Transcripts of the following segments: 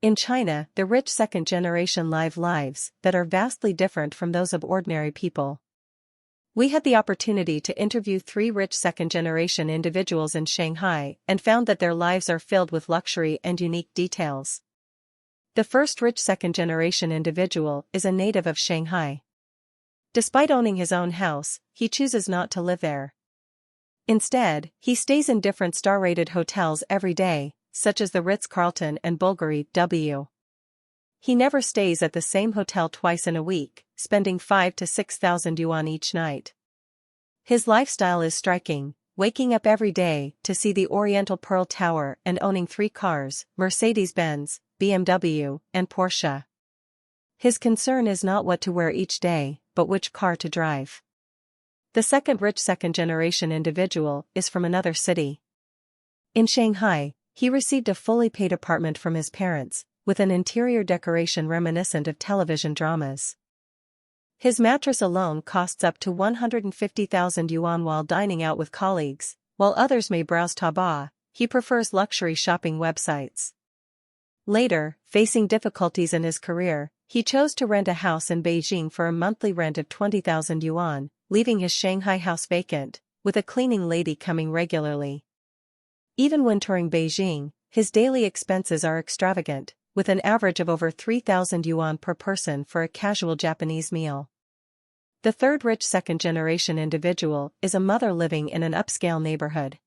In China, the rich second-generation live lives that are vastly different from those of ordinary people. We had the opportunity to interview 3 rich second-generation individuals in Shanghai and found that their lives are filled with luxury and unique details. The first rich second-generation individual is a native of Shanghai. Despite owning his own house, he chooses not to live there. Instead, he stays in different star-rated hotels every day, such as the Ritz-Carlton and Bulgari W. He never stays at the same hotel twice in a week, spending 5,000 to 6,000 yuan each night. His lifestyle is striking, waking up every day to see the Oriental Pearl Tower and owning 3 cars, Mercedes-Benz, BMW, and Porsche. His concern is not what to wear each day, but which car to drive. The second rich second-generation individual is from another city. In Shanghai, he received a fully paid apartment from his parents, with an interior decoration reminiscent of television dramas. His mattress alone costs up to 150,000 yuan while dining out with colleagues, while others may browse Taobao. He prefers luxury shopping websites. Later, facing difficulties in his career, he chose to rent a house in Beijing for a monthly rent of 20,000 yuan, leaving his Shanghai house vacant, with a cleaning lady coming regularly. Even when touring Beijing, his daily expenses are extravagant, with an average of over 3,000 yuan per person for a casual Japanese meal. The third rich second-generation individual is a mother living in an upscale neighborhood.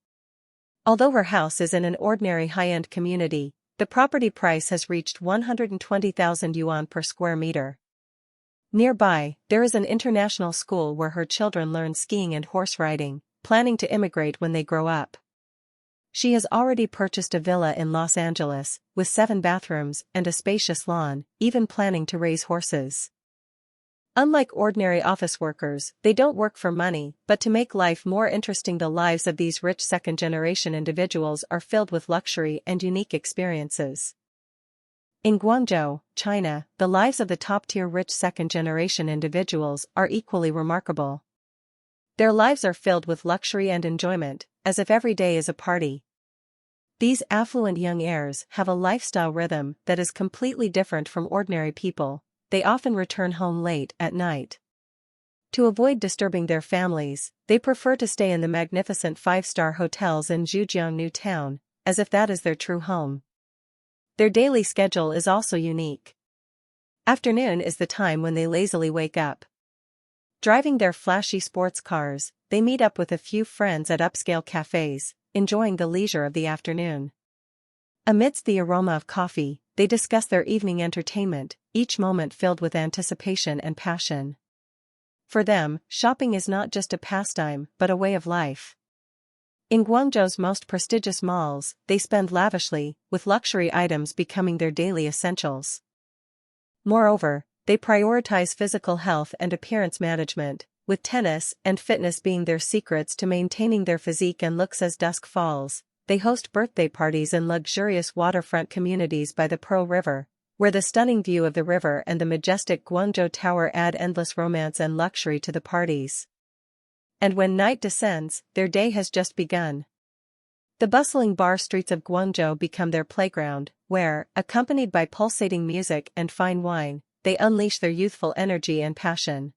Although her house is in an ordinary high-end community, the property price has reached 120,000 yuan per square meter. Nearby, there is an international school where her children learn skiing and horse riding, planning to immigrate when they grow up. She has already purchased a villa in Los Angeles, with 7 bathrooms and a spacious lawn, even planning to raise horses. Unlike ordinary office workers, they don't work for money, but to make life more interesting. The lives of these rich second-generation individuals are filled with luxury and unique experiences. In Guangzhou, China, the lives of the top-tier rich second-generation individuals are equally remarkable. Their lives are filled with luxury and enjoyment, as if every day is a party. These affluent young heirs have a lifestyle rhythm that is completely different from ordinary people. They often return home late at night. To avoid disturbing their families, they prefer to stay in the magnificent 5-star hotels in Zhujiang New Town, as if that is their true home. Their daily schedule is also unique. Afternoon is the time when they lazily wake up. Driving their flashy sports cars, they meet up with a few friends at upscale cafes, enjoying the leisure of the afternoon. Amidst the aroma of coffee, they discuss their evening entertainment, each moment filled with anticipation and passion. For them, shopping is not just a pastime but a way of life. In Guangzhou's most prestigious malls, they spend lavishly, with luxury items becoming their daily essentials. Moreover, they prioritize physical health and appearance management, with tennis and fitness being their secrets to maintaining their physique and looks. As dusk falls, they host birthday parties in luxurious waterfront communities by the Pearl River, where the stunning view of the river and the majestic Guangzhou Tower add endless romance and luxury to the parties. And when night descends, their day has just begun. The bustling bar streets of Guangzhou become their playground, where, accompanied by pulsating music and fine wine, they unleash their youthful energy and passion.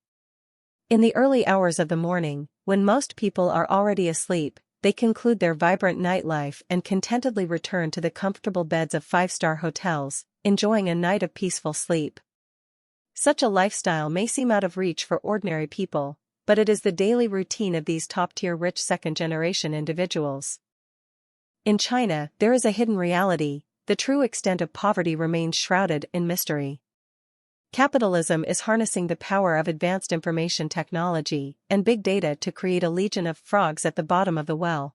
In the early hours of the morning, when most people are already asleep, they conclude their vibrant nightlife and contentedly return to the comfortable beds of 5-star hotels, enjoying a night of peaceful sleep. Such a lifestyle may seem out of reach for ordinary people, but it is the daily routine of these top-tier rich second-generation individuals. In China, there is a hidden reality. The true extent of poverty remains shrouded in mystery. Capitalism is harnessing the power of advanced information technology and big data to create a legion of frogs at the bottom of the well.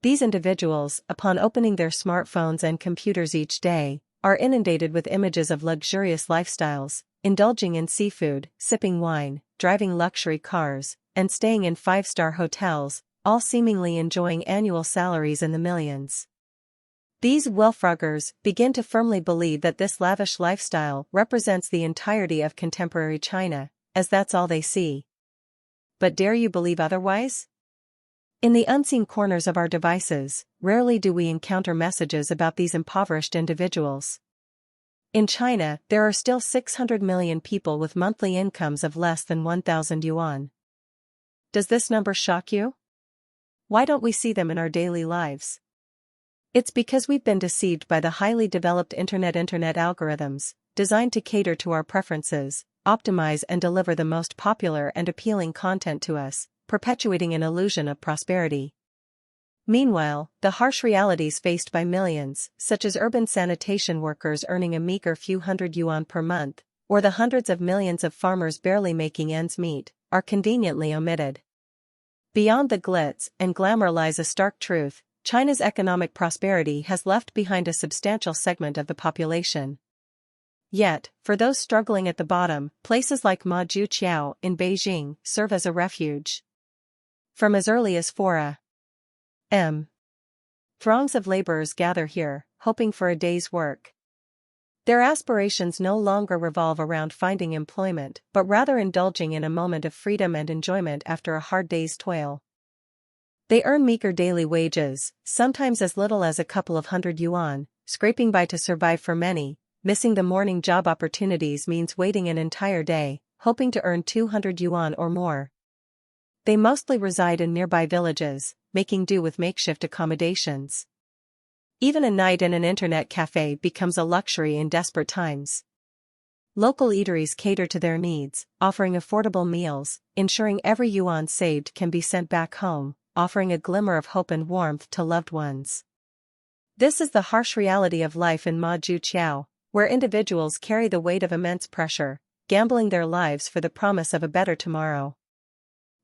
These individuals, upon opening their smartphones and computers each day, are inundated with images of luxurious lifestyles, indulging in seafood, sipping wine, driving luxury cars, and staying in 5-star hotels, all seemingly enjoying annual salaries in the millions. These wealthfroggers begin to firmly believe that this lavish lifestyle represents the entirety of contemporary China, as that's all they see. But dare you believe otherwise? In the unseen corners of our devices, rarely do we encounter messages about these impoverished individuals. In China, there are still 600 million people with monthly incomes of less than 1,000 yuan. Does this number shock you? Why don't we see them in our daily lives? It's because we've been deceived by the highly developed internet algorithms, designed to cater to our preferences, optimize and deliver the most popular and appealing content to us, perpetuating an illusion of prosperity. Meanwhile, the harsh realities faced by millions, such as urban sanitation workers earning a meager few hundred yuan per month, or the hundreds of millions of farmers barely making ends meet, are conveniently omitted. Beyond the glitz and glamour lies a stark truth: China's economic prosperity has left behind a substantial segment of the population. Yet, for those struggling at the bottom, places like Majuqiao in Beijing serve as a refuge. From as early as 4 a.m., throngs of laborers gather here, hoping for a day's work. Their aspirations no longer revolve around finding employment, but rather indulging in a moment of freedom and enjoyment after a hard day's toil. They earn meager daily wages, sometimes as little as a couple of hundred yuan, scraping by to survive for many. Missing the morning job opportunities means waiting an entire day, hoping to earn 200 yuan or more. They mostly reside in nearby villages, making do with makeshift accommodations. Even a night in an internet cafe becomes a luxury in desperate times. Local eateries cater to their needs, offering affordable meals, ensuring every yuan saved can be sent back home, offering a glimmer of hope and warmth to loved ones. This is the harsh reality of life in Majuqiao, where individuals carry the weight of immense pressure, gambling their lives for the promise of a better tomorrow.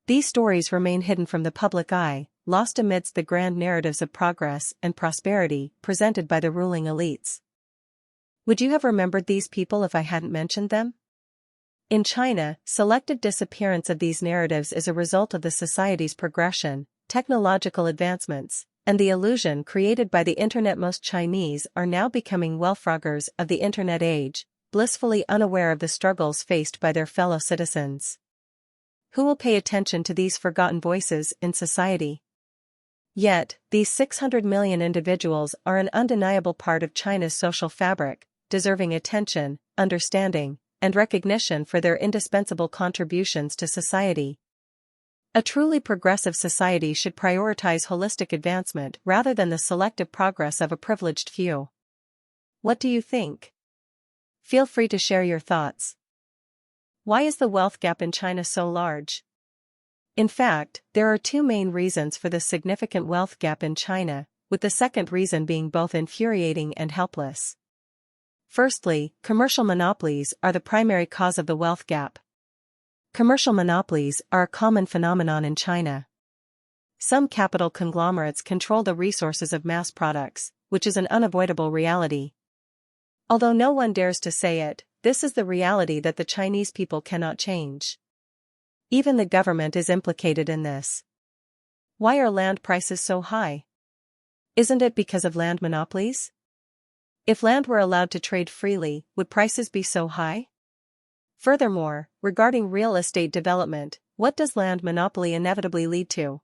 These stories remain hidden from the public eye, lost amidst the grand narratives of progress and prosperity presented by the ruling elites. Would you have remembered these people if I hadn't mentioned them? In China, selective disappearance of these narratives is a result of the society's progression, technological advancements, and the illusion created by the internet. Most Chinese are now becoming wealthfroggers of the internet age, blissfully unaware of the struggles faced by their fellow citizens. Who will pay attention to these forgotten voices in society? Yet, these 600 million individuals are an undeniable part of China's social fabric, deserving attention, understanding, and recognition for their indispensable contributions to society. A truly progressive society should prioritize holistic advancement rather than the selective progress of a privileged few. What do you think? Feel free to share your thoughts. Why is the wealth gap in China so large? In fact, there are two main reasons for the significant wealth gap in China, with the second reason being both infuriating and helpless. Firstly, commercial monopolies are the primary cause of the wealth gap. Commercial monopolies are a common phenomenon in China. Some capital conglomerates control the resources of mass products, which is an unavoidable reality. Although no one dares to say it, this is the reality that the Chinese people cannot change. Even the government is implicated in this. Why are land prices so high? Isn't it because of land monopolies? If land were allowed to trade freely, would prices be so high? Furthermore, regarding real estate development, what does land monopoly inevitably lead to?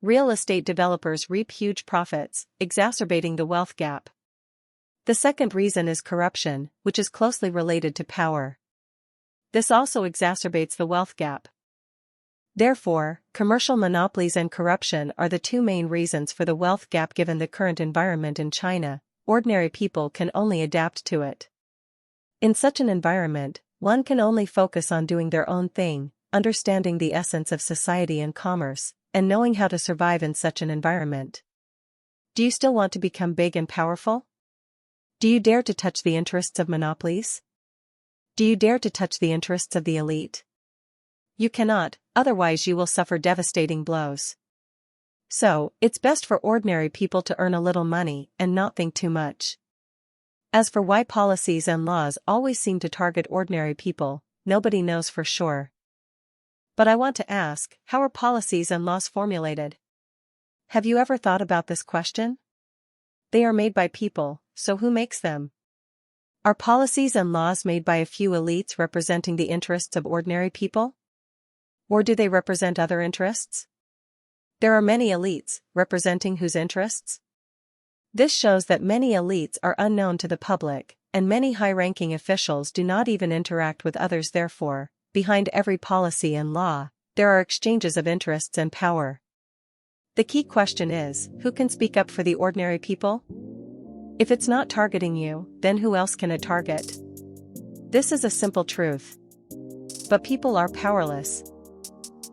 Real estate developers reap huge profits, exacerbating the wealth gap. The second reason is corruption, which is closely related to power. This also exacerbates the wealth gap. Therefore, commercial monopolies and corruption are the two main reasons for the wealth gap. Given the current environment in China, ordinary people can only adapt to it. In such an environment, one can only focus on doing their own thing, understanding the essence of society and commerce, and knowing how to survive in such an environment. Do you still want to become big and powerful? Do you dare to touch the interests of monopolies? Do you dare to touch the interests of the elite? You cannot, otherwise you will suffer devastating blows. So, it's best for ordinary people to earn a little money and not think too much. As for why policies and laws always seem to target ordinary people, nobody knows for sure. But I want to ask, how are policies and laws formulated? Have you ever thought about this question? They are made by people, so who makes them? Are policies and laws made by a few elites representing the interests of ordinary people? Or do they represent other interests? There are many elites, representing whose interests? This shows that many elites are unknown to the public, and many high-ranking officials do not even interact with others. Therefore, behind every policy and law, there are exchanges of interests and power. The key question is, who can speak up for the ordinary people? If it's not targeting you, then who else can it target? This is a simple truth. But people are powerless.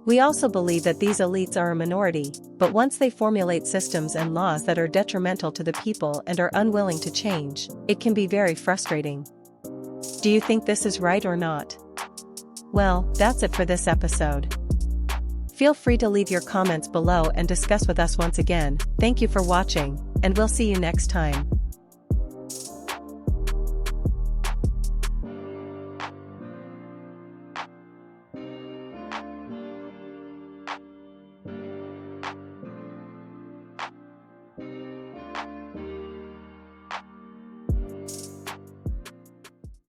We also believe that these elites are a minority, but once they formulate systems and laws that are detrimental to the people and are unwilling to change, it can be very frustrating. Do you think this is right or not? Well, that's it for this episode. Feel free to leave your comments below and discuss with us once again. Thank you for watching, and we'll see you next time.